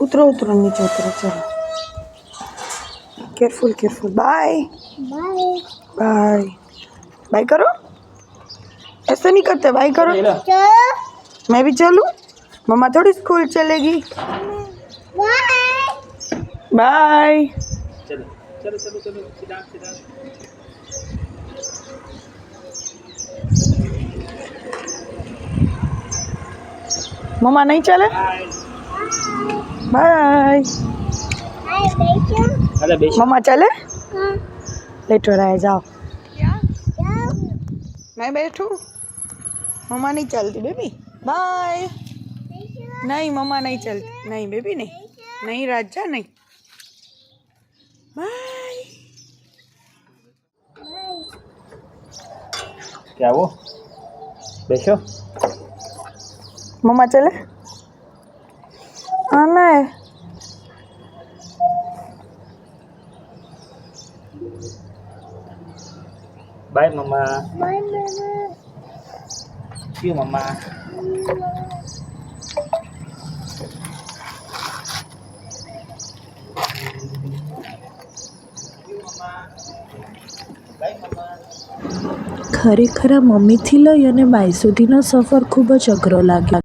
उतरो उतरो नीचे उतरो चलो careful careful bye bye bye करो ऐसे नहीं करते बाय करो मैं भी चलूं मम्मा थोड़ी स्कूल चलेगी बाय चलो चलो चलो चलो सीधा सीधा मम्मा नहीं चले बाय अरे बेश मम्मा चले लेटो रहे जाओ मैं बैठू मम्मा नहीं चलती बेबी बाय नहीं मम्मा नहीं चलती नहीं बेबी नहीं नहीं राजा नहीं बाय क्या वो बेशो मम्मा चले आना है बाय मम्मा क्यों मम्मा ખરેખર આ મમ્મીથી લઈ અને બાઈ સુધીનો સફર ખૂબ જ અઘરો લાગ્યો.